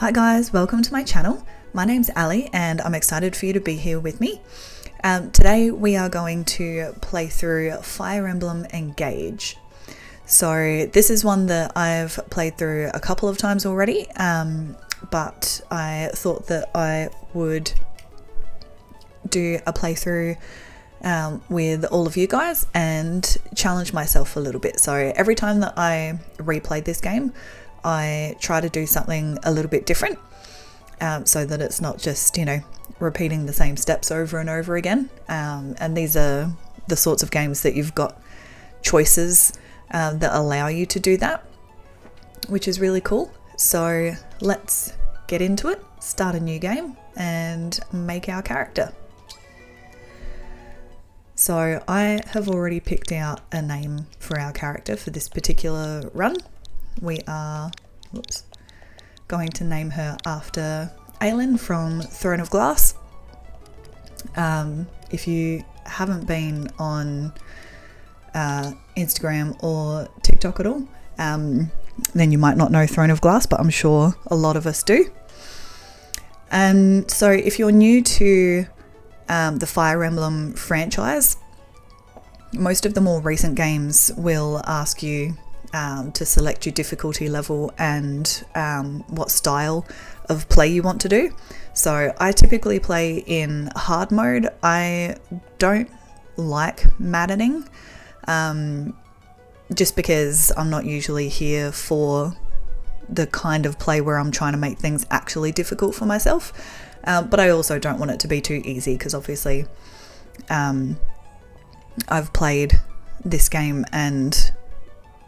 Hi guys, welcome to my channel. My name's Ali and I'm excited for you to be here with me. Today we are going to play through Fire Emblem Engage. So this is one that I've played through a couple of times already, but I thought that I would do a playthrough with all of you guys and challenge myself a little bit. So every time that I replay this game, I try to do something a little bit different, so that it's not just, repeating the same steps over and over again. And these are the sorts of games that you've got choices that allow you to do that, which is really cool. So let's get into it, start a new game and make our character. So I have already picked out a name for our character for this particular run. We are going to name her after Aylin from Throne of Glass. If you haven't been on Instagram or TikTok at all, then you might not know Throne of Glass, but I'm sure a lot of us do. And so if you're new to the Fire Emblem franchise, most of the more recent games will ask you to select your difficulty level and what style of play you want to do. So I typically play in hard mode. I don't like maddening, just because I'm not usually here for the kind of play where I'm trying to make things actually difficult for myself. But I also don't want it to be too easy, because obviously I've played this game and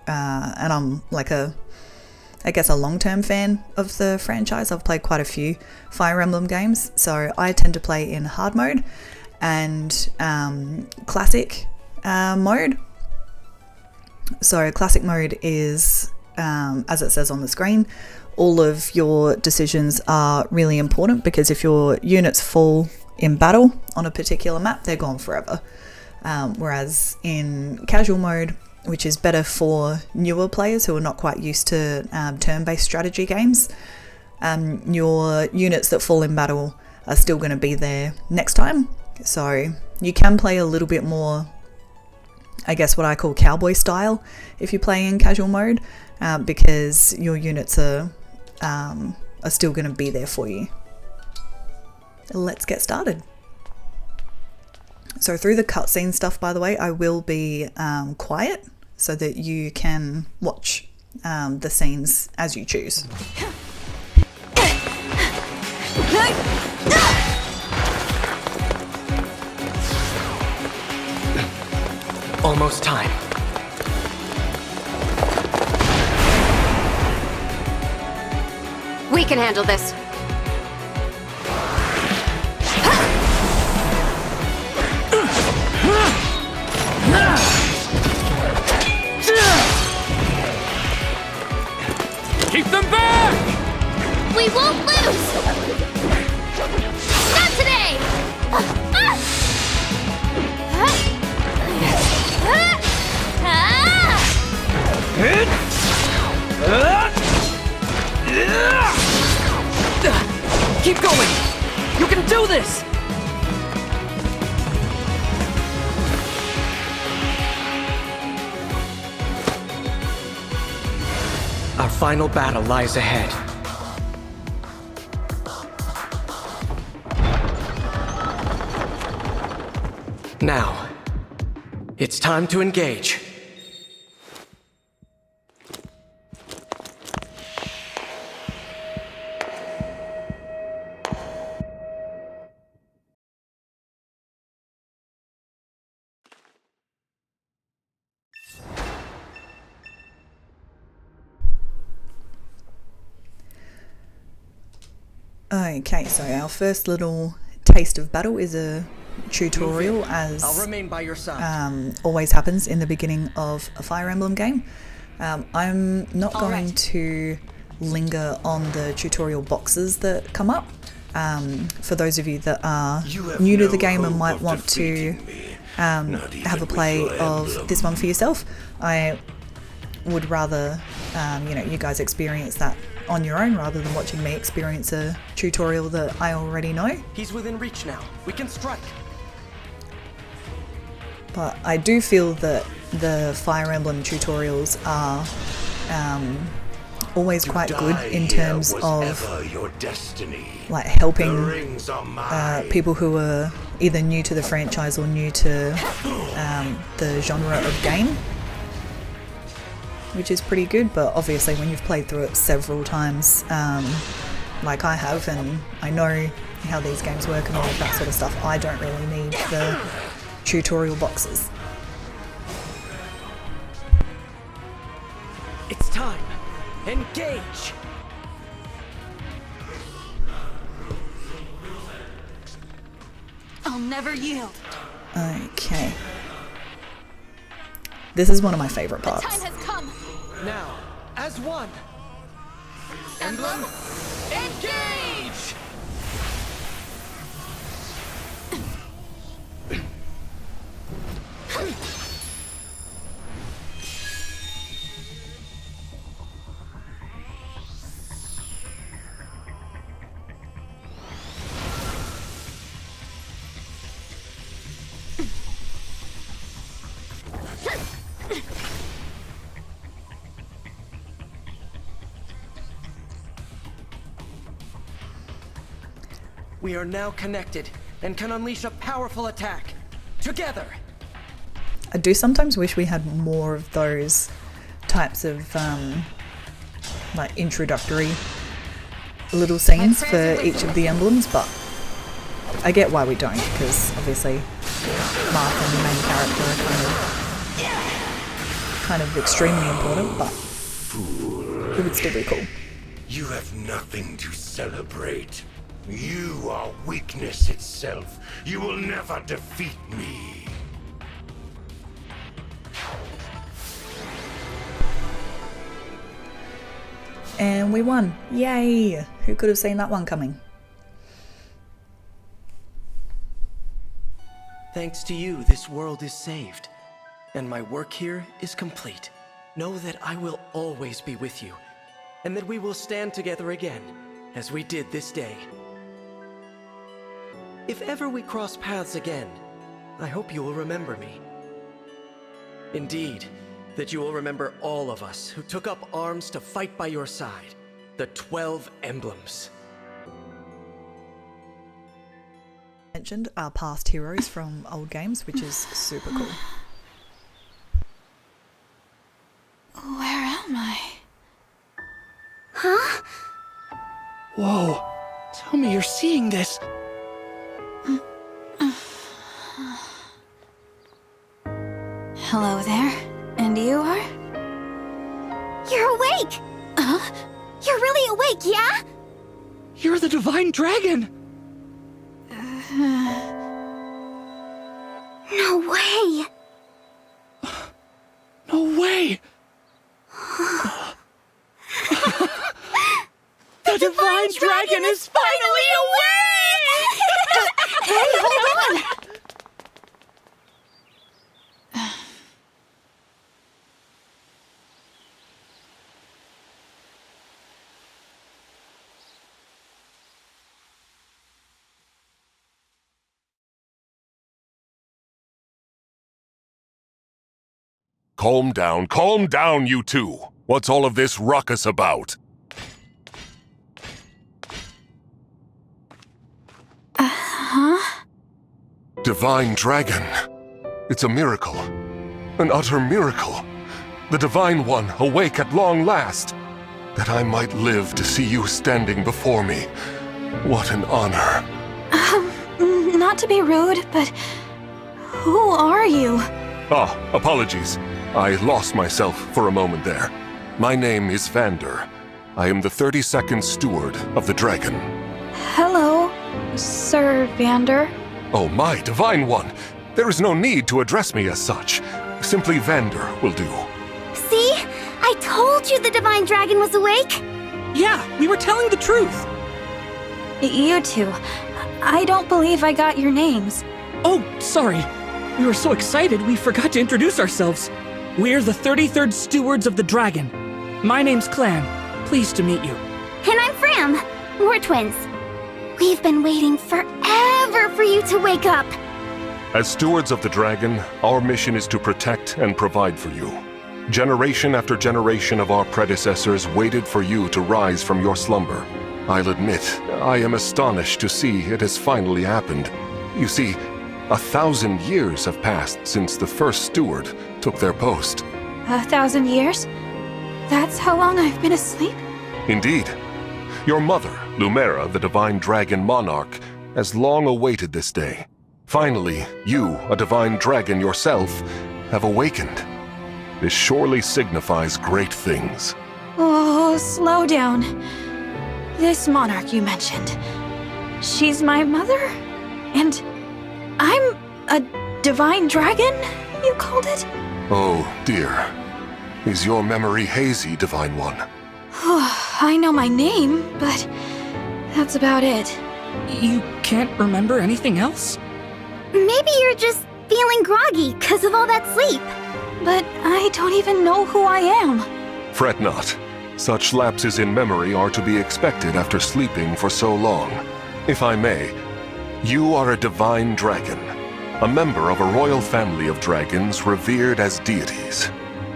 I'm like a long-term fan of the franchise. I've played quite a few Fire Emblem games, so I tend to play in hard mode and classic mode. So classic mode is, as it says on the screen, all of your decisions are really important, because if your units fall in battle on a particular map, they're gone forever. Whereas in casual mode, which is better for newer players who are not quite used to turn-based strategy games, your units that fall in battle are still going to be there next time. So you can play a little bit more, I guess what I call cowboy style, if you play in casual mode, because your units are still going to be there for you. Let's get started. So through the cutscene stuff, by the way, I will be quiet so that you can watch the scenes as you choose. Almost time. We can handle this. Keep them back! We won't lose! Not today! Keep going! You can do this! Our final battle lies ahead. Now, it's time to engage. Okay, so our first little taste of battle is a tutorial, as I'll remain by your side. always happens in the beginning of a Fire Emblem game. I'm not going to linger on the tutorial boxes that come up. For those of you that are new to the game and might want to have a play of this one for yourself, I would rather you guys experience that on your own rather than watching me experience a tutorial that I already know. He's within reach now. We can strike. But I do feel that the Fire Emblem tutorials are always quite good in terms of your destiny. like helping people who are either new to the franchise or new to the genre of game, which is pretty good. But obviously when you've played through it several times, like I have, and I know how these games work and all of that sort of stuff, I don't really need the tutorial boxes. It's time. Engage! I'll never yield. Okay. This is one of my favorite The parts. time has come. Now, as one. Emblem, engage! We are now connected and can unleash a powerful attack. Together! I do sometimes wish we had more of those types of like introductory little scenes for each of the emblems, but I get why we don't, because obviously Marth and the main character are kind of extremely important, but it would still be cool. You have nothing to celebrate. You are weakness itself. You will never defeat me. And we won. Yay! Who could have seen that one coming? Thanks to you, this world is saved. And my work here is complete. Know that I will always be with you. And that we will stand together again, as we did this day. If ever we cross paths again, I hope you will remember me. Indeed, that you will remember all of us who took up arms to fight by your side. The 12 emblems. Mentioned our past heroes from old games, which is super cool. Where am I? Huh? Whoa. Tell me you're seeing this. Hello there. And you are? You're awake! Huh? You're really awake, yeah? You're the Divine Dragon! No way! No way! The Divine Dragon is finally awake! Hey, hold on! Calm down, you two. What's all of this ruckus about? Divine Dragon. It's a miracle. An utter miracle. The Divine One awake at long last. That I might live to see you standing before me. What an honor. Not to be rude, but who are you? Ah, apologies. I lost myself for a moment there. My name is Vander. I am the 32nd Steward of the Dragon. Hello, Sir Vander. Oh, my Divine One! There is no need to address me as such. Simply Vander will do. See? I told you the Divine Dragon was awake! Yeah, we were telling the truth. You two. I don't believe I got your names. Oh, sorry. We were so excited we forgot to introduce ourselves. We're the 33rd Stewards of the Dragon. My name's Clanne. Pleased to meet you. And I'm Framme. We're twins. We've been waiting forever for you to wake up. As stewards of the dragon, our mission is to protect and provide for you. Generation after generation of our predecessors waited for you to rise from your slumber. I'll admit, I am astonished to see it has finally happened. You see, 1,000 years have passed since the first steward took their post. 1,000 years? That's how long I've been asleep? Indeed. Your mother, Lumera, the divine dragon monarch, has long awaited this day. Finally, you, a divine dragon yourself, have awakened. This surely signifies great things. Oh, slow down. This monarch you mentioned. She's my mother? And I'm a divine dragon, you called it? Oh, dear. Is your memory hazy, Divine One? I know my name, but that's about it. You can't remember anything else? Maybe you're just feeling groggy because of all that sleep. But I don't even know who I am. Fret not. Such lapses in memory are to be expected after sleeping for so long. If I may, you are a divine dragon, a member of a royal family of dragons revered as deities.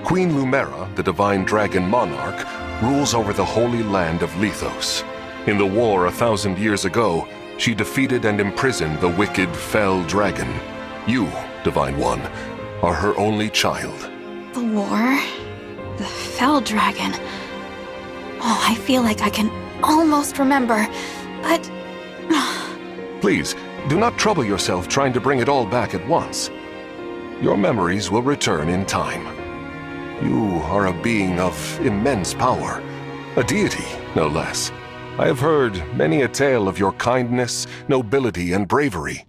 Queen Lumera, the divine dragon monarch, rules over the holy land of Lethos. In the war 1,000 years ago, she defeated and imprisoned the wicked, fell dragon. You, Divine One, are her only child. The war? The fell dragon? Oh, I feel like I can almost remember, but... Please, do not trouble yourself trying to bring it all back at once. Your memories will return in time. You are a being of immense power, a deity, no less. I have heard many a tale of your kindness, nobility, and bravery,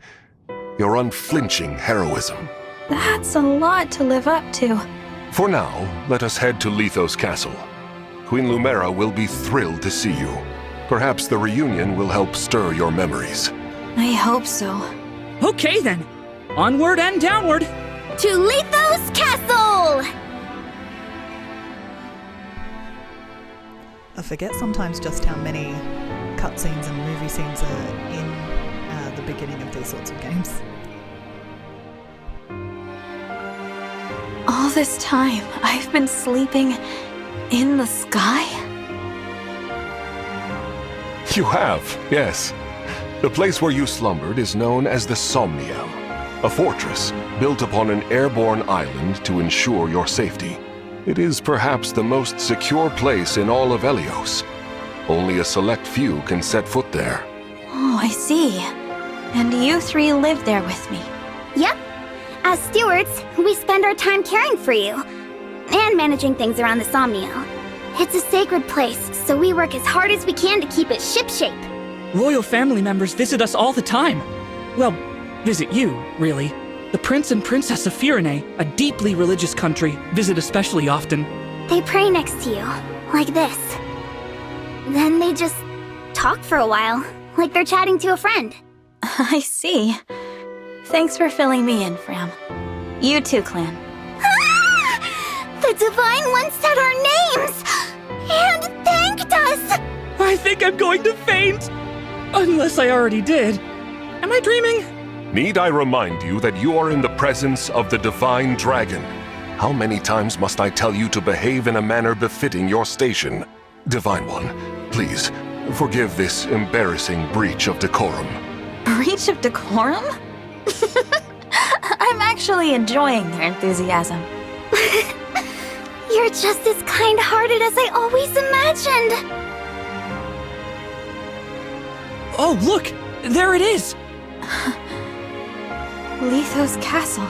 your unflinching heroism. That's a lot to live up to. For now, let us head to Lethos Castle. Queen Lumera will be thrilled to see you. Perhaps the reunion will help stir your memories. I hope so. Okay then. Onward and downward. To Lethos Castle! I forget sometimes just how many cutscenes and movie scenes are in the beginning of these sorts of games. All this time, I've been sleeping in the sky? You have, yes. The place where you slumbered is known as the Somniel, a fortress built upon an airborne island to ensure your safety. It is perhaps the most secure place in all of Elios. Only a select few can set foot there. Oh, I see. And you three live there with me. Yep. As stewards, we spend our time caring for you. And managing things around the Somniel. It's a sacred place, so we work as hard as we can to keep it shipshape. Royal family members visit us all the time. Well, visit you, really. The Prince and Princess of Firene, a deeply religious country, visit especially often. They pray next to you, like this. Then they just talk for a while, like they're chatting to a friend. I see. Thanks for filling me in, Framme. You too, Clanne. The Divine One said our names! And thanked us! I think I'm going to faint! Unless I already did. Am I dreaming? Need I remind you that you are in the presence of the Divine Dragon? How many times must I tell you to behave in a manner befitting your station? Divine One, please, forgive this embarrassing breach of decorum. Breach of decorum? I'm actually enjoying their enthusiasm. You're just as kind-hearted as I always imagined. Oh, look! There it is! Lethos Castle.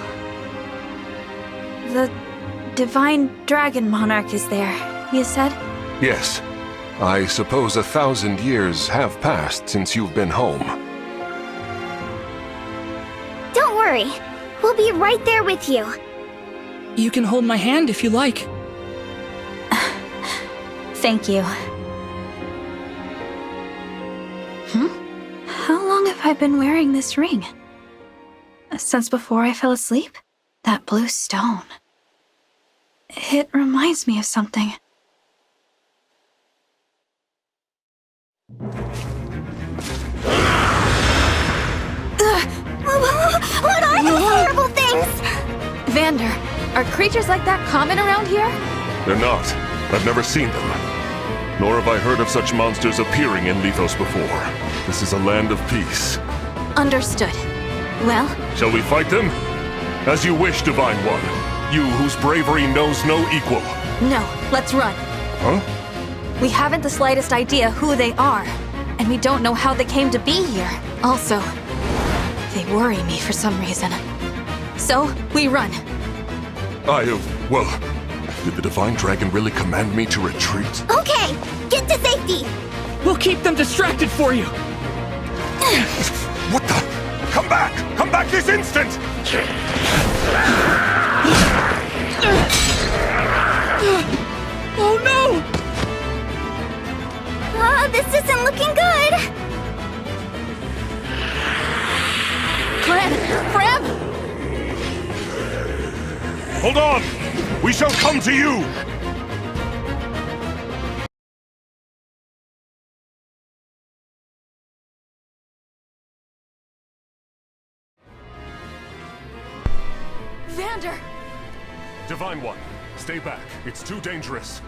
The Divine Dragon Monarch is there, you said? Yes. I suppose 1,000 years have passed since you've been home. Don't worry. We'll be right there with you. You can hold my hand if you like. Thank you. How long have I been wearing this ring? Since before I fell asleep? That blue stone. It reminds me of something. Vander, are creatures like that common around here? They're not. I've never seen them. Nor have I heard of such monsters appearing in Lethos before. This is a land of peace. Understood. Well, Shall we fight them? As you wish, Divine One. You whose bravery knows no equal. no, let's run. Huh? We haven't the slightest idea who they are, and we don't know how they came to be here. Also, they worry me for some reason. So, we run. Well, did the Divine Dragon really command me to retreat? Okay, get to safety! We'll keep them distracted for you! What the? Come back! Come back this instant! Oh no! This isn't looking good! Clanne, Framme! Hold on! We shall come to you! Vander! Divine One, stay back. It's too dangerous.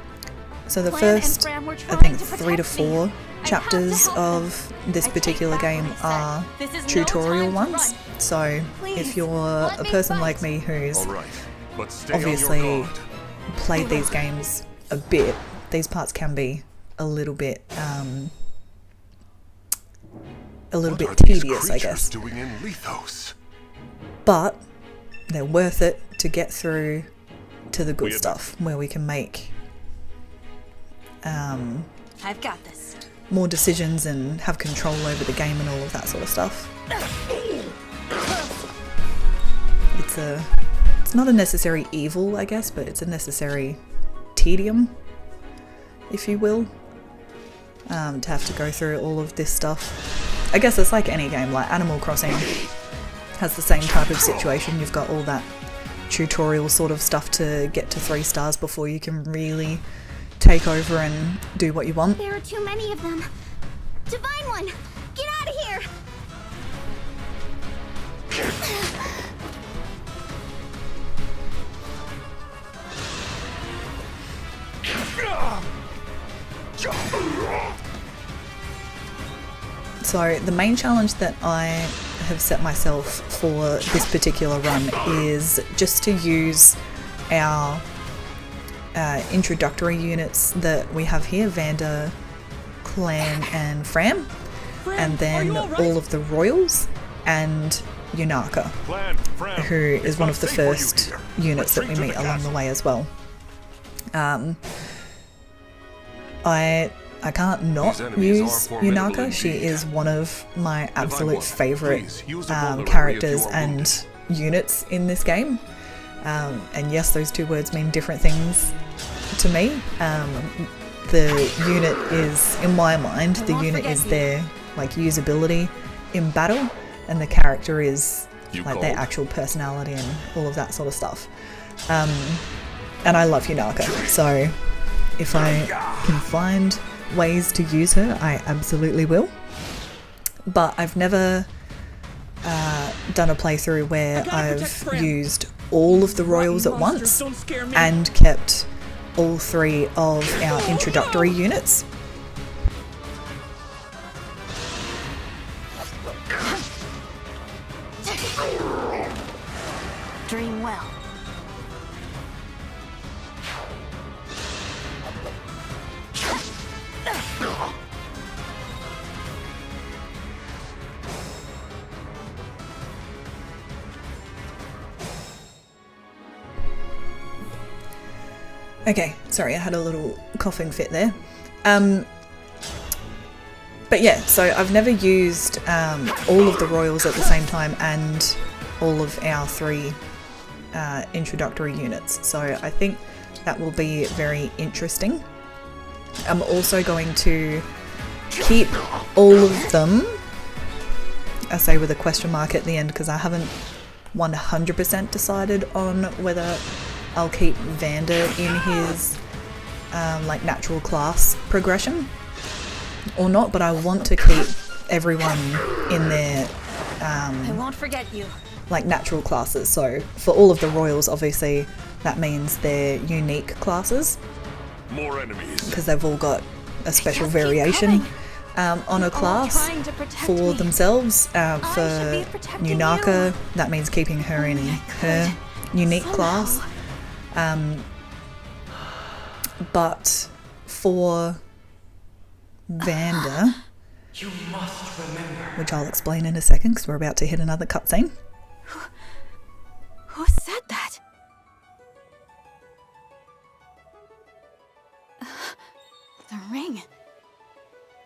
So the Clanne and first, Framme were I trying think, to 3 to protect me. 4 I have to chapters help them. of this I take particular back game what I are said. This is no tutorial time to ones. run. So Please, if you're let a me person fight. like me who's All right, but stay on obviously your guard. played these games a bit, these parts can be a little bit What are these tedious, I creatures guess. doing in Lethos? But they're worth it to get through to the good We have- stuff, where we can make I've got this. more decisions and have control over the game and all of that sort of stuff. It's not a necessary evil, I guess, but it's a necessary tedium, if you will, to have to go through all of this stuff. I guess it's like any game, like Animal Crossing has the same type of situation. You've got all that tutorial sort of stuff to get to 3 stars before you can really take over and do what you want. There are too many of them. Divine One, get out of here! So the main challenge that I have set myself for this particular run is just to use our introductory units that we have here, Vander, Clanne and Framme, and then all of the royals and Yunaka, Clanne, Framme, who is it's one not of the safe for you first here. units that we Retreat to meet the along the castle. way as well. I can't not These enemies are use formidable Yunaka. She indeed. is one of my absolute One, favourite please, use a boulder characters if you are and wounded. units in this game. And yes, those 2 words mean different things to me. The unit is, in my mind, the won't unit forget is you. their like usability in battle, and the character is You like their called? actual personality and all of that sort of stuff. And I love Yunaka, so if I can find ways to use her, I absolutely will. But I've never done a playthrough where I've used all of the royals at once Don't scare me. and kept all 3 of our introductory units. Dream well. Okay, sorry, I had a little coughing fit there. But yeah, so I've never used all of the royals at the same time and all of our 3 introductory units. So I think that will be very interesting. I'm also going to keep all of them, I say with a question mark at the end, because I haven't 100% decided on whether I'll keep Vander in his like natural class progression or not, but I want to keep everyone in their I won't forget you. like natural classes. So for all of the royals, obviously that means they're unique classes More enemies. because they've all got a special Just keep variation coming. on a You're all class trying to protect for me. themselves. should For be protecting Yunaka, you. that means keeping her in I her could, unique somehow. class. But for Vander, You must remember. which I'll explain in a second because we're about to hit another cutscene. Who said that? The ring.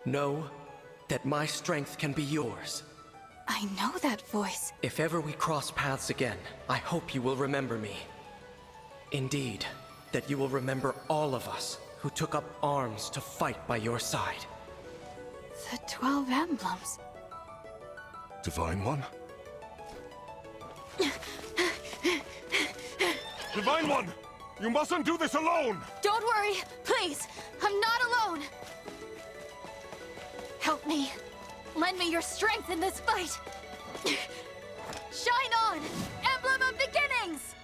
Know that my strength can be yours. I know that voice. If ever we cross paths again, I hope you will remember me. Indeed, that you will remember all of us who took up arms to fight by your side. The 12 emblems. Divine One? Divine One! You mustn't do this alone! Don't worry, please. I'm not alone. Help me. Lend me your strength in this fight. Shine on, Emblem of Beginnings!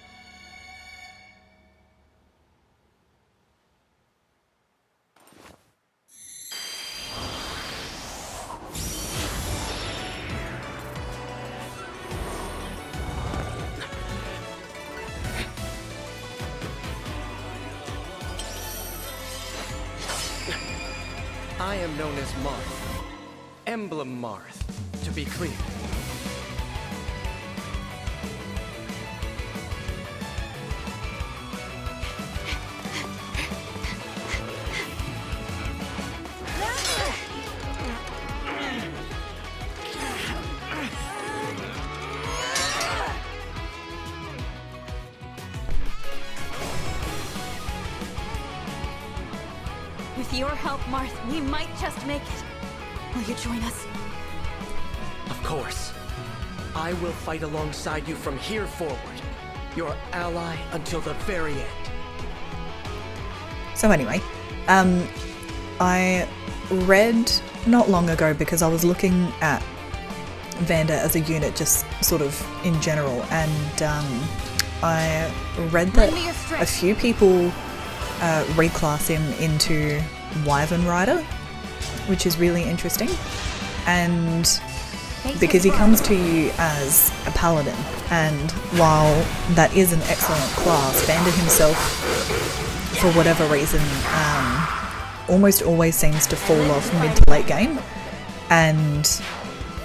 I am known as Marth. Emblem Marth, to be clear. With your help, Marth, we might just make it. Will you join us? Of course. I will fight alongside you from here forward. Your ally until the very end. So anyway, I read not long ago because I was looking at Vander as a unit just sort of in general, and I read that Lend me your strength. a few people reclass him into Wyvern Rider, which is really interesting, and because he comes to you as a paladin, and while that is an excellent class, Vander himself, for whatever reason, almost always seems to fall off mid to late game, and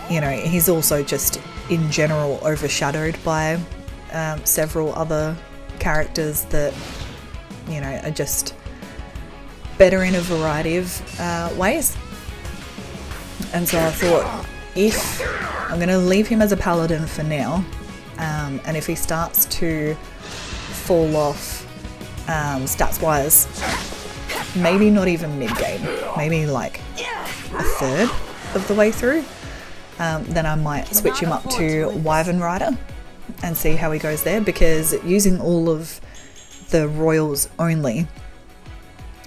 you know, he's also just in general overshadowed by several other characters that, you know, are just better in a variety of ways. And so I thought, if I'm going to leave him as a paladin for now, and if he starts to fall off stats wise, maybe not even mid game, maybe like a third of the way through, then I might switch him up to Wyvern Rider and see how he goes there, because using all of the royals only,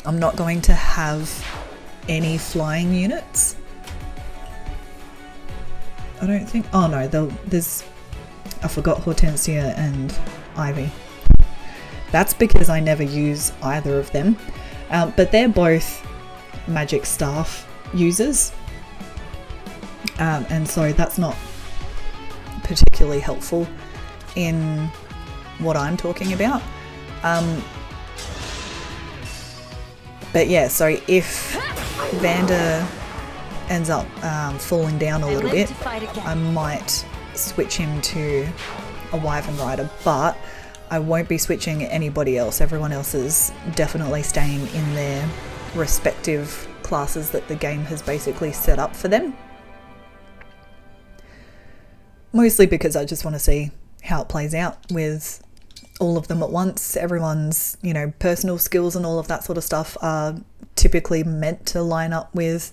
I'm not going to have any flying units. I don't think. Oh no, there's. I forgot Hortensia and Ivy. That's because I never use either of them. But they're both magic staff users. And so that's not particularly helpful in what I'm talking about. But yeah, so if Vander ends up falling down a little bit, I might switch him to a Wyvern Rider, but I won't be switching anybody else. Everyone else is definitely staying in their respective classes that the game has basically set up for them. Mostly because I just want to see how it plays out with all of them at once. Everyone's, you know, personal skills and all of that sort of stuff are typically meant to line up with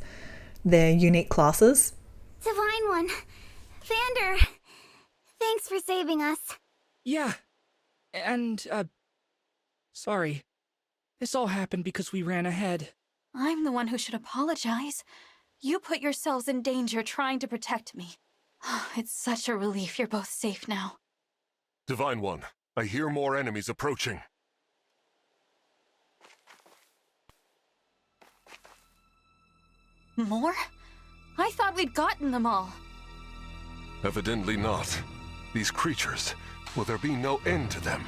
their unique classes. Divine One. Vander. Thanks for saving us. Yeah. And, sorry. This all happened because we ran ahead. I'm the one who should apologize. You put yourselves in danger trying to protect me. It's such a relief you're both safe now. Divine One, I hear more enemies approaching. More? I thought we'd gotten them all. Evidently not. These creatures, will there be no end to them?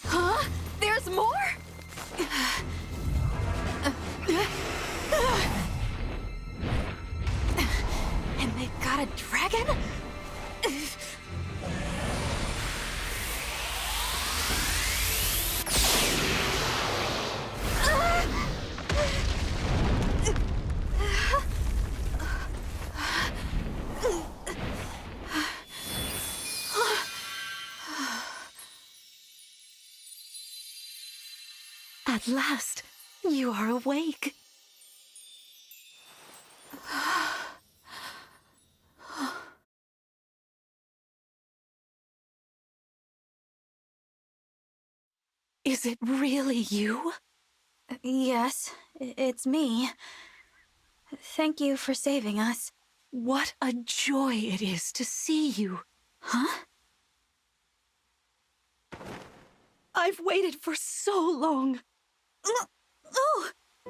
Huh? There's more? And they've got a dragon? At last, you are awake. Is it really you? Yes, it's me. Thank you for saving us. What a joy it is to see you. Huh? I've waited for so long.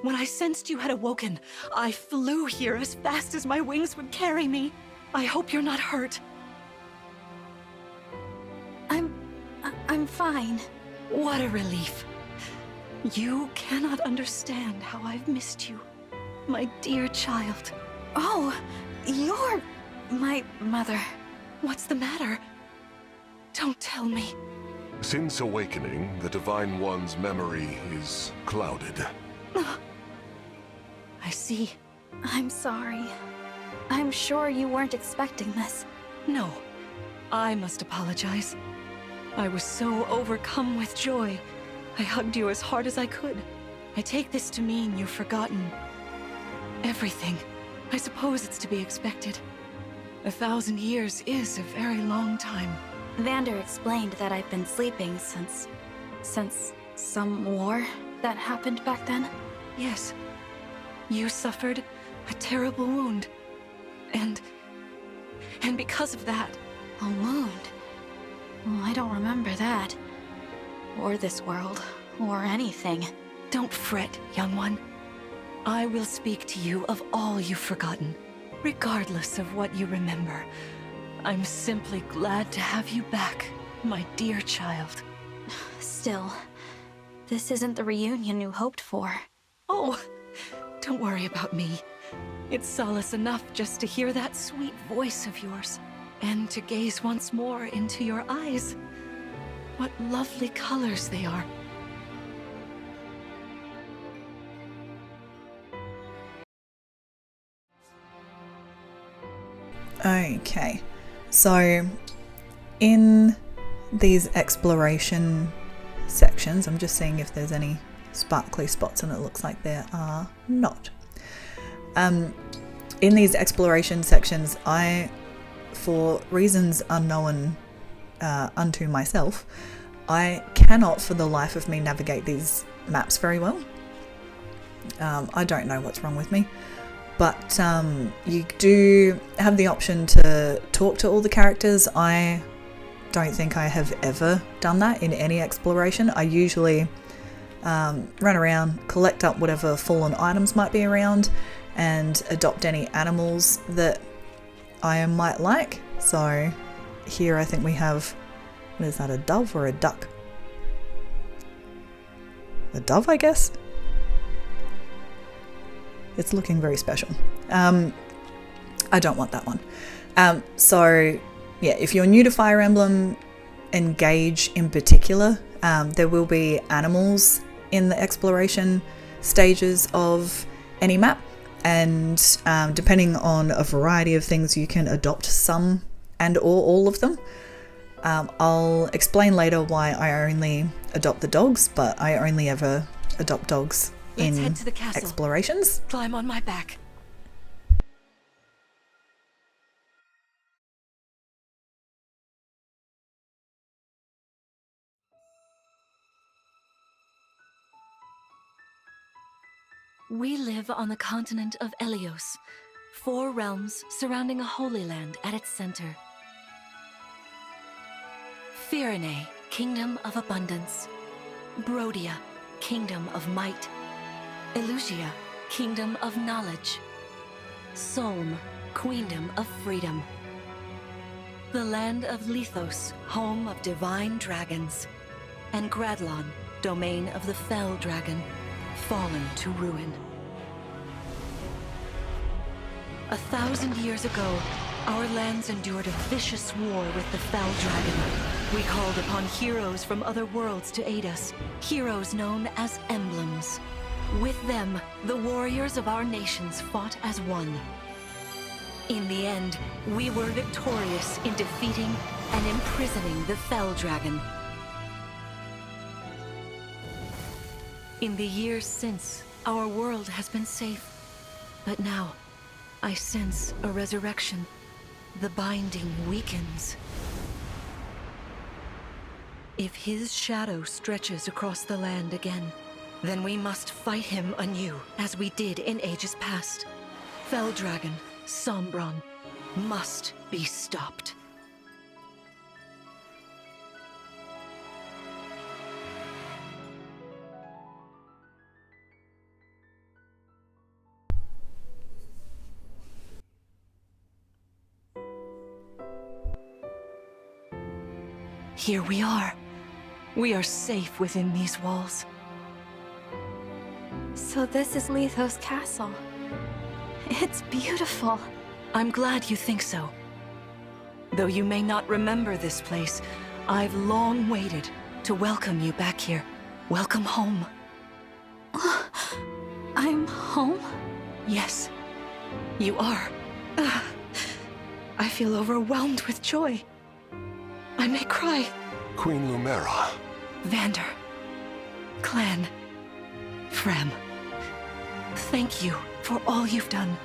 When I sensed you had awoken, I flew here as fast as my wings would carry me. I hope you're not hurt. I'm fine. What a relief. You cannot understand how I've missed you, my dear child. Oh, you're my mother. What's the matter? Don't tell me. Since awakening, the Divine One's memory is clouded. I see. I'm sorry. I'm sure you weren't expecting this. No, I must apologize. I was so overcome with joy. I hugged you as hard as I could. I take this to mean you've forgotten everything. I suppose it's to be expected. 1,000 years is a very long time. Vander explained that I've been sleeping since some war that happened back then. Yes. You suffered a terrible wound. And because of that... A wound? Oh, I don't remember that. Or this world. Or anything. Don't fret, young one. I will speak to you of all you've forgotten, regardless of what you remember. I'm simply glad to have you back, my dear child. Still, this isn't the reunion you hoped for. Oh, don't worry about me. It's solace enough just to hear that sweet voice of yours, and to gaze once more into your eyes. What lovely colors they are. Okay, so in these exploration sections, I'm just seeing if there's any sparkly spots, and it looks like there are not. In these exploration sections, I, for reasons unknown unto myself, I cannot for the life of me navigate these maps very well. I don't know what's wrong with me. But you do have the option to talk to all the characters. I don't think I have ever done that in any exploration. I usually run around, collect up whatever fallen items might be around, and adopt any animals that I might like. So here I think we have, what is that, a dove or a duck? A dove, I guess? It's looking very special. I don't want that one. So yeah, if you're new to Fire Emblem Engage in particular, there will be animals in the exploration stages of any map, and depending on a variety of things, you can adopt some and or all of them. I'll explain later why I only adopt the dogs, but I only ever adopt dogs in head to the castle. Explorations. Climb on my back. We live on the continent of Elios, 4 realms surrounding a holy land at its center. Firene, Kingdom of Abundance. Brodia, Kingdom of Might. Elusia, Kingdom of Knowledge. Solm, Queendom of Freedom. The land of Lithos, home of divine dragons. And Gradlon, domain of the fell dragon, fallen to ruin. 1,000 years ago, our lands endured a vicious war with the fell dragon. We called upon heroes from other worlds to aid us, heroes known as emblems. With them, the warriors of our nations fought as one. In the end, we were victorious in defeating and imprisoning the fell dragon. In the years since, our world has been safe. But now, I sense a resurrection. The binding weakens. If his shadow stretches across the land again, then we must fight him anew, as we did in ages past. Fell Dragon, Sombron, must be stopped. Here we are. We are safe within these walls. So this is Lithos Castle. It's beautiful. I'm glad you think so. Though you may not remember this place, I've long waited to welcome you back here. Welcome home. I'm home? Yes, you are. I feel overwhelmed with joy. I may cry. Queen Lumera. Vander. Clanne. Framme. Thank you for all you've done.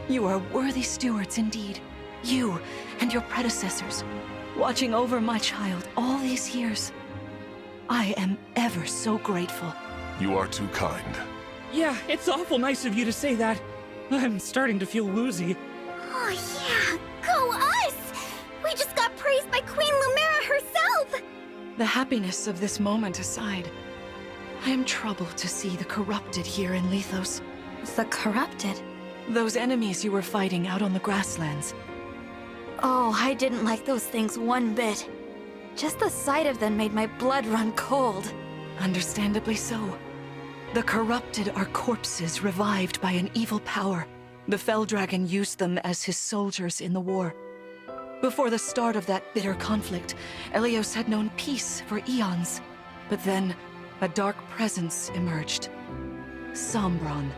You are worthy stewards indeed. You and your predecessors, watching over my child all these years. I am ever so grateful. You are too kind. Yeah, it's awful nice of you to say that. I'm starting to feel woozy. Oh yeah, go us! We just got praised by Queen Lumera herself! The happiness of this moment aside, I am troubled to see the corrupted here in Lithos. The corrupted? Those enemies you were fighting out on the grasslands. Oh, I didn't like those things one bit. Just the sight of them made my blood run cold. Understandably so. The corrupted are corpses revived by an evil power. The Fell Dragon used them as his soldiers in the war. Before the start of that bitter conflict, Elios had known peace for eons. But then, a dark presence emerged. Sombron.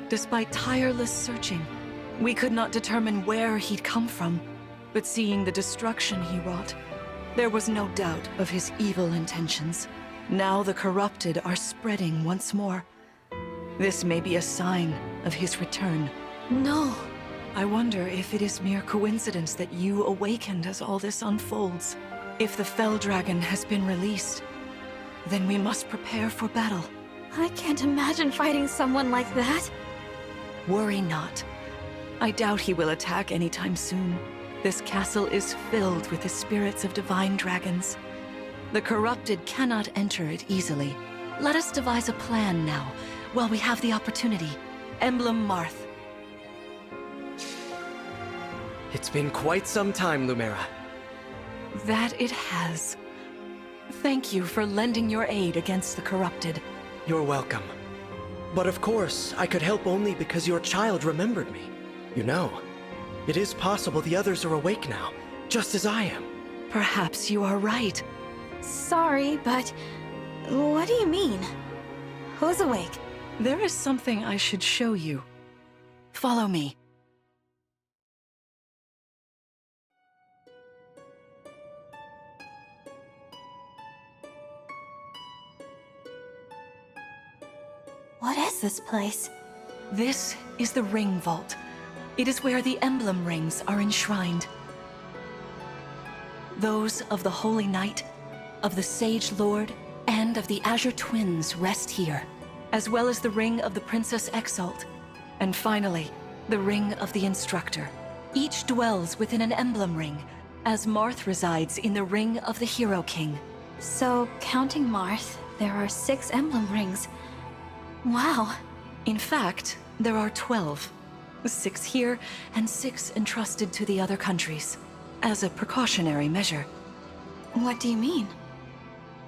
Despite tireless searching, we could not determine where he'd come from. But seeing the destruction he wrought, there was no doubt of his evil intentions. Now the corrupted are spreading once more. This may be a sign of his return. No. I wonder if it is mere coincidence that you awakened as all this unfolds. If the Fell Dragon has been released, then we must prepare for battle. I can't imagine fighting someone like that. Worry not. I doubt he will attack anytime soon. This castle is filled with the spirits of divine dragons. The corrupted cannot enter it easily. Let us devise a plan now, while we have the opportunity. Emblem Marth. It's been quite some time, Lumera. That it has. Thank you for lending your aid against the corrupted. You're welcome. But of course, I could help only because your child remembered me. You know, it is possible the others are awake now, just as I am. Perhaps you are right. Sorry, but what do you mean? Who's awake? There is something I should show you. Follow me. What is this place? This is the Ring Vault. It is where the emblem rings are enshrined. Those of the Holy Knight, of the Sage Lord, and of the Azure Twins rest here. as well as the ring of the Princess Exalt, and finally, the ring of the Instructor. Each dwells within an emblem ring, as Marth resides in the ring of the Hero King. So, counting Marth, there are 6 emblem rings. Wow. In fact, there are 12. 6 here, and 6 entrusted to the other countries, as a precautionary measure. What do you mean?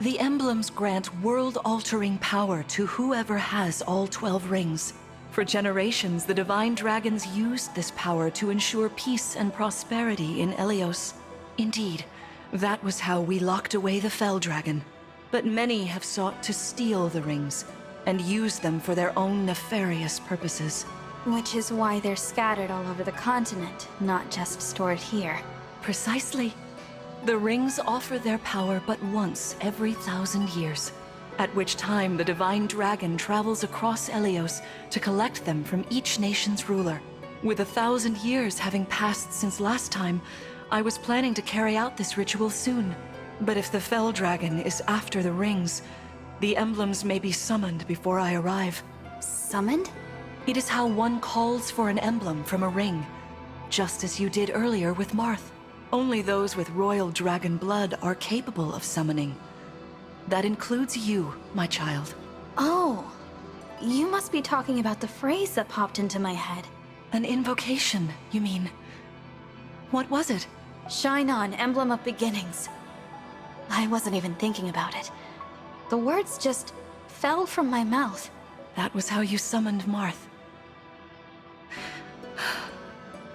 The emblems grant world-altering power to whoever has all 12 rings. For generations, the Divine Dragons used this power to ensure peace and prosperity in Elios. Indeed, that was how we locked away the Fell Dragon. But many have sought to steal the rings, and use them for their own nefarious purposes. Which is why they're scattered all over the continent, not just stored here. Precisely. The rings offer their power but once every 1,000 years, at which time the Divine Dragon travels across Elios to collect them from each nation's ruler. With 1,000 years having passed since last time, I was planning to carry out this ritual soon. But if the Fell Dragon is after the rings, the emblems may be summoned before I arrive. Summoned? It is how one calls for an emblem from a ring, just as you did earlier with Marth. Only those with royal dragon blood are capable of summoning. That includes you, my child. Oh, you must be talking about the phrase that popped into my head. An invocation, you mean? What was it? Shine on, emblem of beginnings. I wasn't even thinking about it. The words just fell from my mouth. That was how you summoned Marth.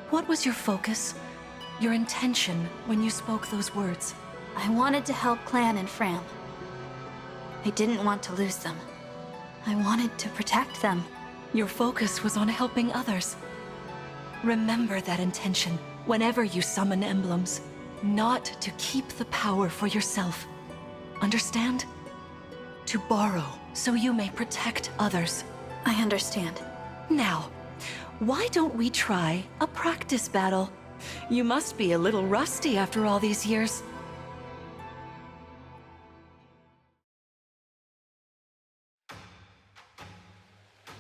What was your focus? Your intention when you spoke those words? I wanted to help Clanne and Framme. I didn't want to lose them. I wanted to protect them. Your focus was on helping others. Remember that intention whenever you summon emblems. Not to keep the power for yourself. Understand? To borrow so you may protect others. I understand. Now, why don't we try a practice battle? You must be a little rusty after all these years.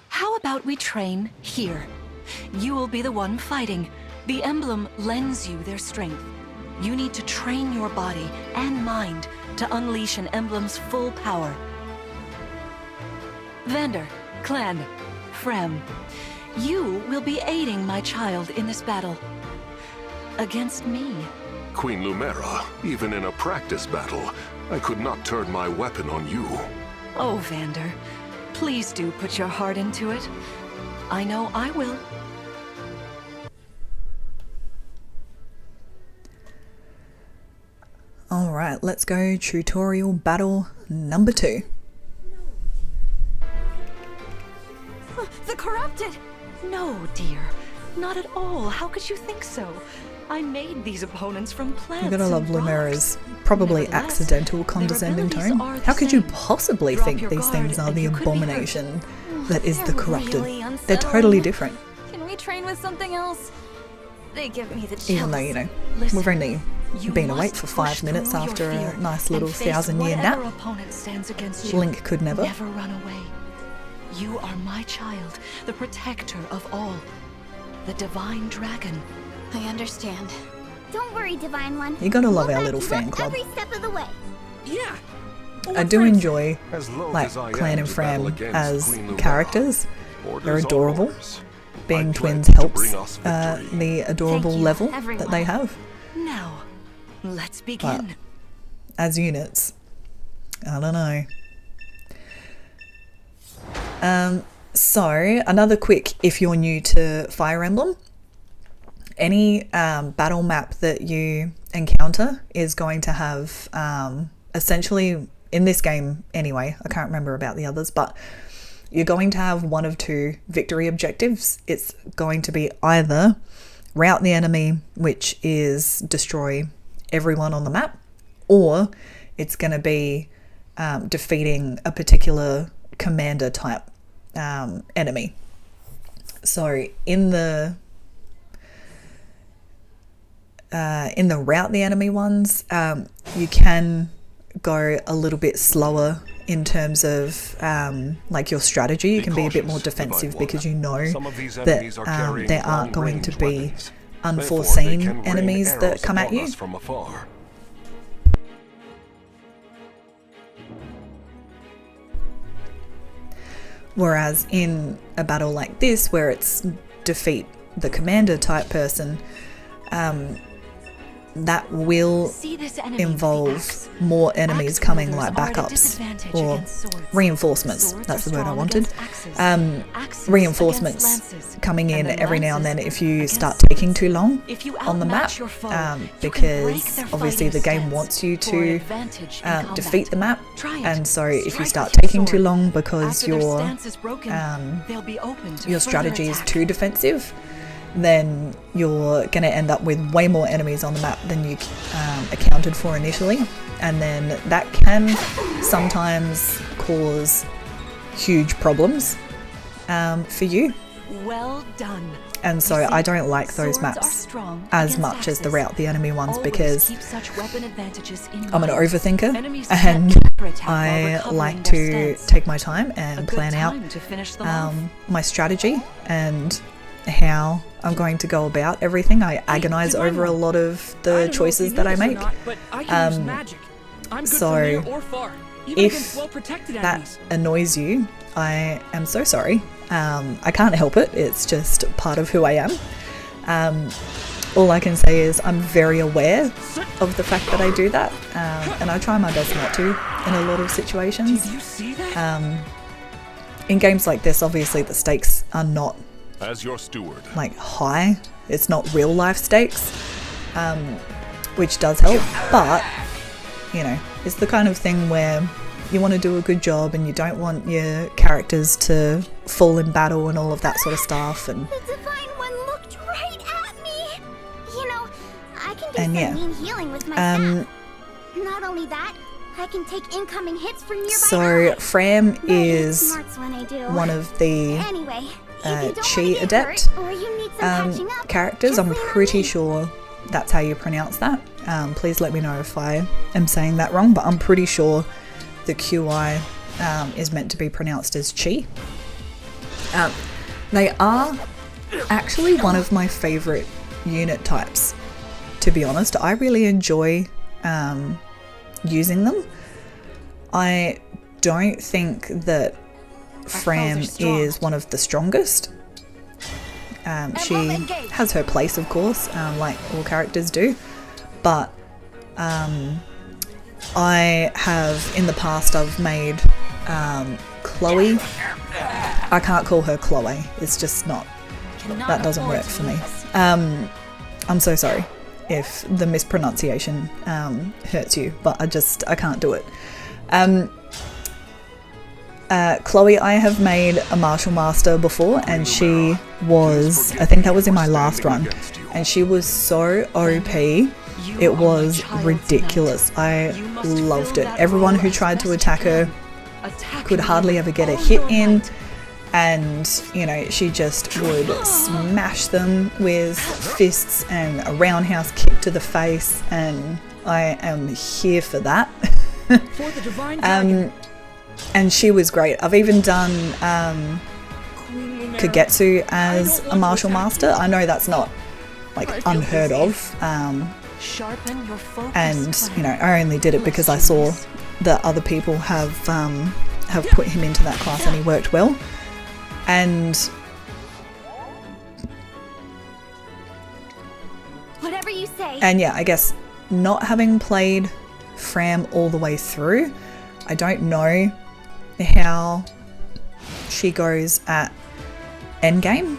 How about we train here? You will be the one fighting. The emblem lends you their strength. You need to train your body and mind to unleash an emblem's full power. Vander, Clanne, Framme, you will be aiding my child in this battle. Against me. Queen Lumera, even in a practice battle, I could not turn my weapon on you. Oh, Vander, please do put your heart into it. I know I will. Alright, let's go tutorial battle number 2. The corrupted! No, dear. Not at all. How could you think so? I made these opponents from plants. You're gonna love and rocks. Lumera's probably Nevertheless, accidental condescending their tone. abilities are the How could you same. possibly Drop think your these guard things are and the you could be hurt. abomination that is the They're corrupted? really They're unsettling. totally different. Can we train with something else? They give me the chills. Even though, you know, Listen, we've only you been must awake for 5 push minutes through your after fear a nice and little face 1,000-year whatever nap. opponent you stands you. Link could never. Never run away. You are my child, the protector of all. The Divine Dragon. I understand. Don't worry, Divine One. You gotta love We'll our back little you fan up club. every step of the way. Yeah. I do enjoy As loath like as I Clanne am and to battle Framme against as Queen Lumera, characters. orders They're are adorable. orders. Being I twins pledge to helps bring us victory. the adorable Thank you, level that everyone. they have Now, let's begin. as units. I don't know. So another quick, if you're new to Fire Emblem, any battle map that you encounter is going to have essentially, in this game anyway, I can't remember about the others, but you're going to have one of 2 victory objectives. It's going to be either rout the enemy, which is destroy everyone on the map, or it's going to be defeating a particular commander type enemy. So in the rout the enemy ones, you can go a little bit slower in terms of like your strategy. You can be a bit more defensive because you know that there aren't going to be unforeseen enemies that come at you. Whereas in a battle like this, where it's defeat the commander type person, that will involve more enemies coming, like backups or reinforcements. That's the word I wanted. Reinforcements coming in every now and then if you start taking too long on the map, because obviously the game wants you to defeat the map, and so if you start taking too long because your strategy is too defensive, then you're going to end up with way more enemies on the map than you accounted for initially, and then that can sometimes cause huge problems for you. Well done. And so I don't like those maps as much as the route the enemy ones, because I'm an overthinker and I like to take my time and plan out my strategy and how I'm going to go about everything. I agonize over a lot of the choices that I make. So if that annoys you, I am so sorry. I can't help it. It's just part of who I am. All I can say is I'm very aware of the fact that I do that, and I try my best not to in a lot of situations. In games like this, obviously the stakes are not as your steward, like high. It's not real life stakes, which does help, but you know, it's the kind of thing where you want to do a good job and you don't want your characters to fall in battle and all of that sort of stuff. And the Divine One looked right at me. You know, I can do some mean healing with my staff. Not only that, I can take incoming hits from nearby so allies. Framme is When I do. one of the Anyway, Chi adept characters. I'm pretty sure that's how you pronounce that. Please let me know if I am saying that wrong, but I'm pretty sure the QI is meant to be pronounced as Chi. They are actually one of my favourite unit types, to be honest. I really enjoy using them. I don't think that Framme is one of the strongest. She has her place, of course, like all characters do, but I have in the past I've made Chloe. I can't call her Chloe, it's just not, that doesn't work for me. I'm so sorry if the mispronunciation hurts you, but I can't do it. Chloe, I have made a Martial Master before, and she was, I think that was in my last run, and she was so OP, it was ridiculous. I loved it. Everyone who tried to attack her could hardly ever get a hit in, and you know, she just would smash them with fists and a roundhouse kick to the face, and I am here for that. For the divine and she was great. I've even done Kagetsu as a Martial Master. I know that's not like unheard of, and you know, I only did it because I saw that other people have put him into that class and he worked well. And whatever you say. And yeah, I guess not having played Framme all the way through, I don't know how she goes at endgame.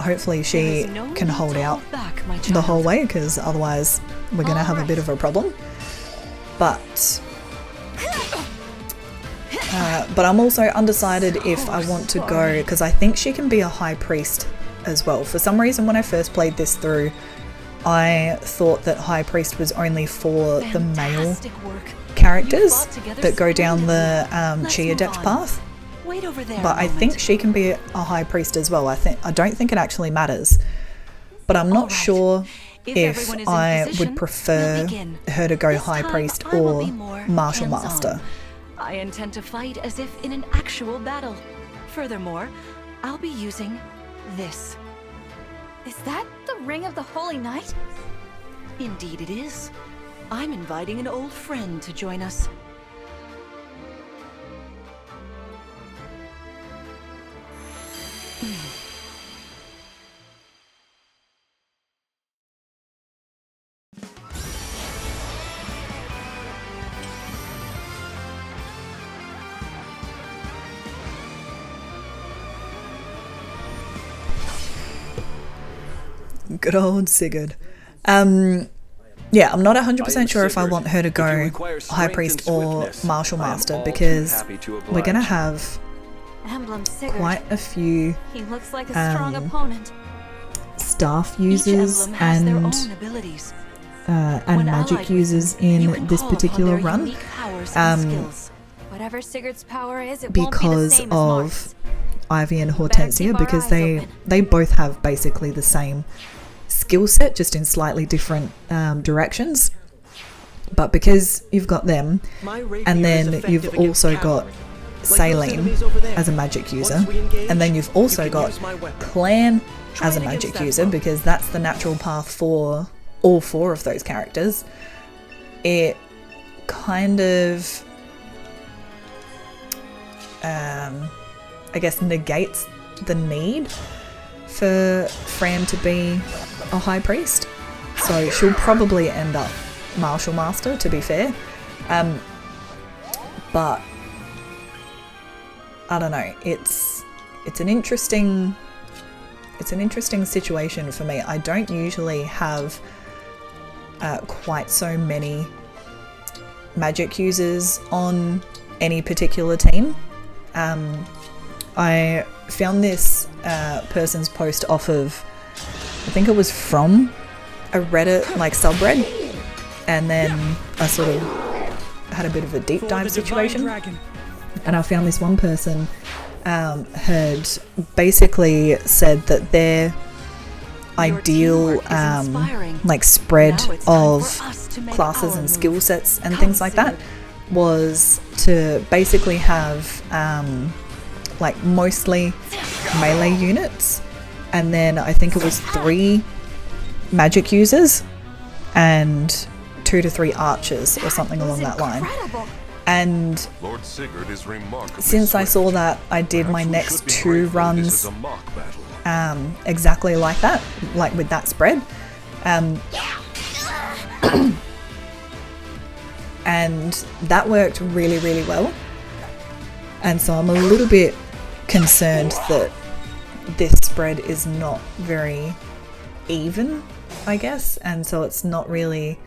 Hopefully she can hold out the whole way, because otherwise we're going to have a bit of a problem. But I'm also undecided if I want to go, because I think she can be a high priest as well. For some reason, when I first played this through, I thought that high priest was only for the male characters that go down the Chi adept path. But I think she can be a high priest as well. I don't think it actually matters, but I'm not sure if I would prefer her to go High Priest or Martial Master. I intend to fight as if in an actual battle. Furthermore, I'll be using this. Is that the Ring of the Holy Knight? Indeed it is. I'm inviting an old friend to join us. Good old Sigurd. Yeah, I'm not 100% sure if I want her to go High Priest or Martial Master, because we're going to have Emblem Sigurd. quite a few He looks like a strong opponent. staff Each users emblem has their and own abilities. and magic users in this particular run, Whatever Sigurd's power is, it won't be the because same as of Mark's. Ivy and keep Hortensia, our because eyes they open. both have basically the same skill set, just in slightly different directions. But because you've got them, and then you've also got Saline as a magic user, and then you've also got Clanne as a magic user, because that's the natural path for all four of those characters, it kind of I guess negates the need for Framme to be a High Priest. So she'll probably end up Martial Master, to be fair. But I don't know, it's an interesting situation for me. I don't usually have quite so many magic users on any particular team. I found this person's post off of, I think it was from a Reddit like subreddit, and then I sort of had a bit of a deep dive situation, and I found this one person had basically said that their ideal like spread of classes and skill sets and things like that was to basically have like mostly melee units, and then I think it was 3 magic users and 2 to 3 archers or something along that line. And Lord Sigurd is remarkably since I swift. saw that, I did my Perhaps we next should be 2 grateful this runs is a mock battle. exactly like that, like with that spread. And that worked really, really well. And so I'm a little bit concerned that this spread is not very even, I guess. And so it's not really,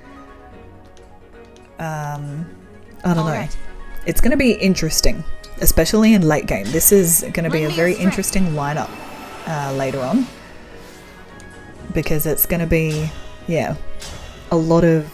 I don't know. Alright. It's going to be interesting, especially in late game. This is going to be a Lend me very your strength. interesting lineup later on, because it's going to be, yeah, a lot of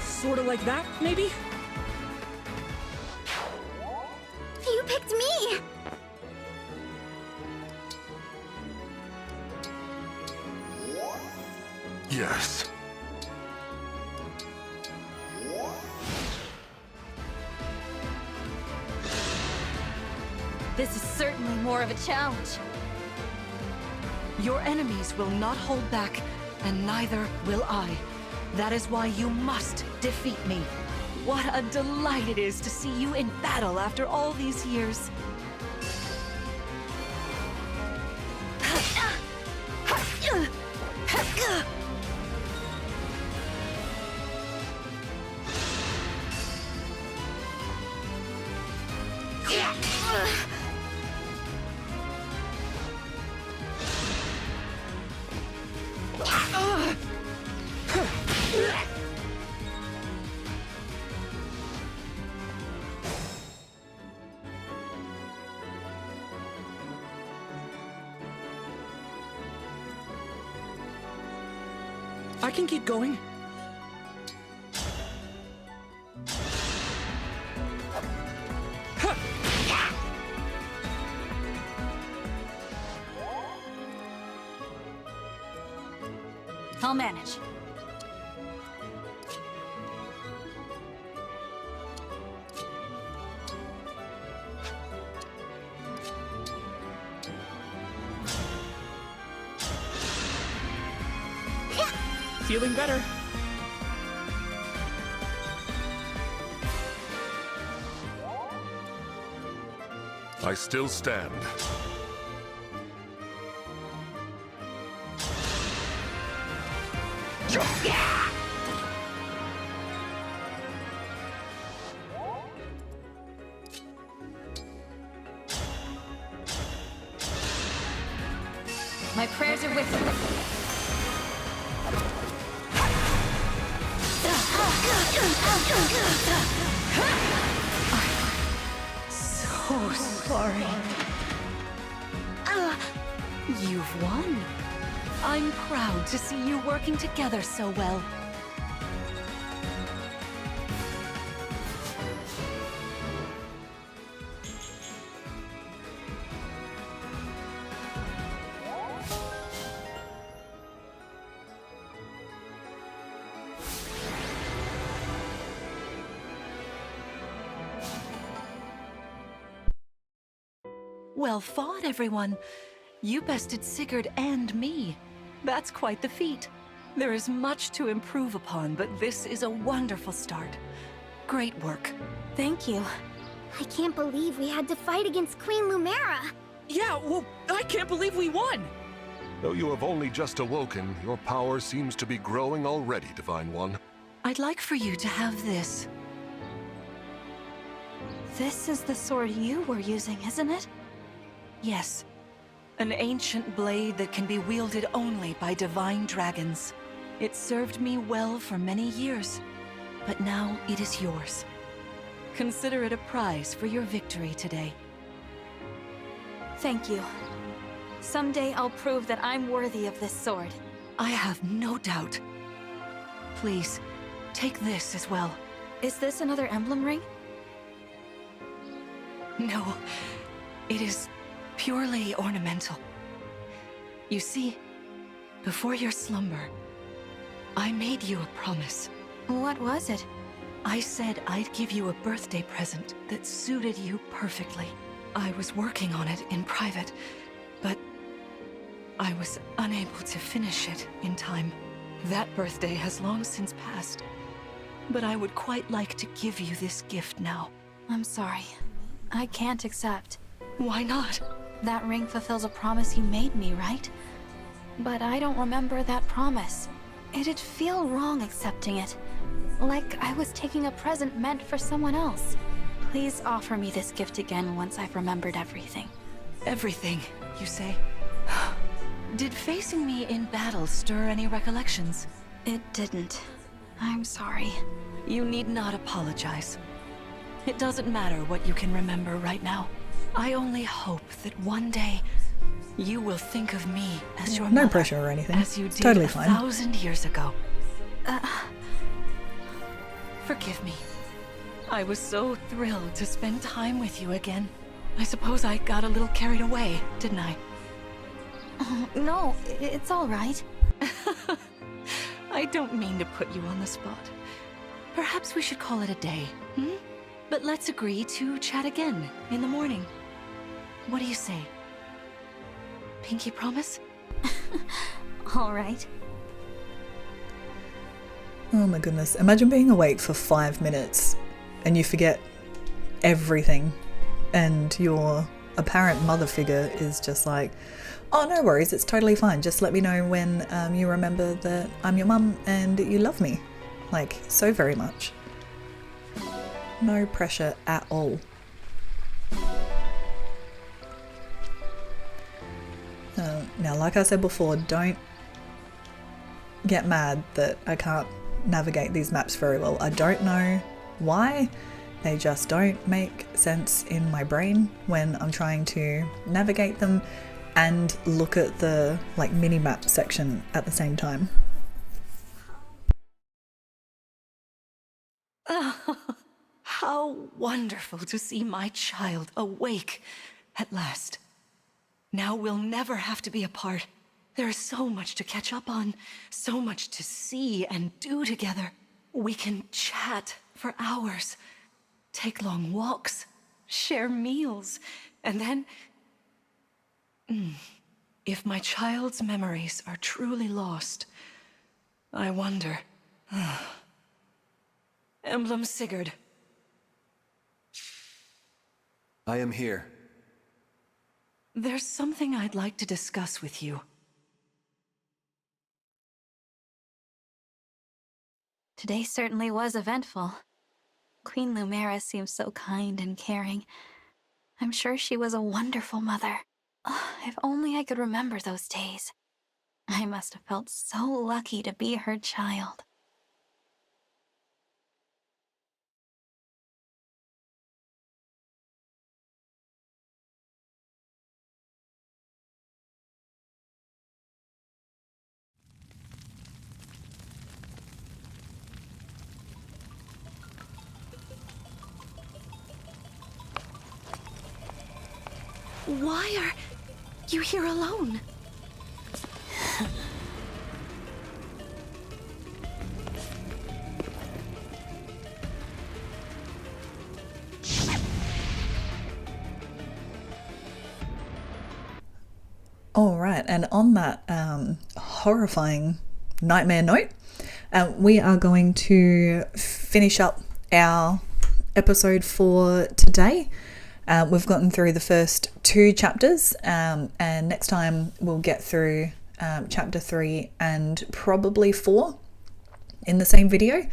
Sort of like that, maybe? You picked me! Yes. This is certainly more of a challenge. Your enemies will not hold back, and neither will I. That is why you must defeat me. What a delight it is to see you in battle after all these years. I can keep going. I'll manage. Feeling better. I still stand. My prayers are with you. So sorry. You've won. I'm proud to see you working together so well. Well fought, everyone. You bested Sigurd and me. That's quite the feat. There is much to improve upon, but this is a wonderful start. Great work. Thank you. I can't believe we had to fight against Queen Lumera. Yeah, well, I can't believe we won! Though you have only just awoken, your power seems to be growing already, Divine One. I'd like for you to have this. This is the sword you were using, isn't it? Yes. An ancient blade that can be wielded only by divine dragons. It served me well for many years, but now it is yours. Consider it a prize for your victory today. Thank you. Someday I'll prove that I'm worthy of this sword. I have no doubt. Please, take this as well. Is this another emblem ring? No, it is purely ornamental. You see, before your slumber, I made you a promise. What was it? I said I'd give you a birthday present that suited you perfectly. I was working on it in private, but I was unable to finish it in time. That birthday has long since passed, but I would quite like to give you this gift now. I'm sorry. I can't accept. Why not? That ring fulfills a promise you made me, right? But I don't remember that promise. It'd feel wrong accepting it. Like I was taking a present meant for someone else. Please offer me this gift again once I've remembered everything. Everything, you say? Did facing me in battle stir any recollections? It didn't. I'm sorry. You need not apologize. It doesn't matter what you can remember right now. I only hope that one day you will think of me as your No mother, pressure or anything. as you It's did totally 1,000 years ago. Forgive me. I was so thrilled to spend time with you again. I suppose I got a little carried away, didn't I? No, it's all right. I don't mean to put you on the spot. Perhaps we should call it a day, hmm? But let's agree to chat again in the morning. What do you say? Pinky promise? All right. Oh my goodness. Imagine being awake for 5 minutes and you forget everything and your apparent mother figure is just like, oh, no worries, it's totally fine. Just let me know when you remember that I'm your mum and you love me. Like, so very much. No pressure at all. Now, like I said before, don't get mad that I can't navigate these maps very well. I don't know why. They just don't make sense in my brain when I'm trying to navigate them and look at the like mini-map section at the same time. How wonderful to see my child awake at last. Now we'll never have to be apart. There is so much to catch up on, so much to see and do together. We can chat for hours, take long walks, share meals, and then... If my child's memories are truly lost, I wonder... Emblem Sigurd. I am here. There's something I'd like to discuss with you. Today certainly was eventful. Queen Lumera seems so kind and caring. I'm sure she was a wonderful mother. If only I could remember those days. I must have felt so lucky to be her child. Why are you here alone? All right, and on that horrifying nightmare note, we are going to finish up our episode for today. We've gotten through the first 2 chapters, and next time we'll get through chapter 3 and probably 4 in the same video.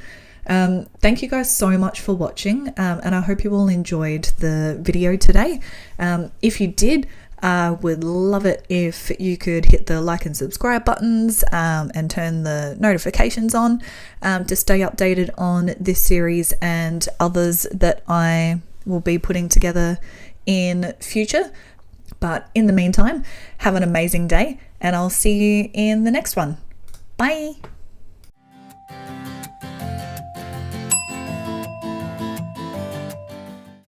Thank you guys so much for watching, and I hope you all enjoyed the video today. If you did, I would love it if you could hit the like and subscribe buttons and turn the notifications on to stay updated on this series and others that I will be putting together in future. But in the meantime, have an amazing day, and I'll see you in the next one. Bye.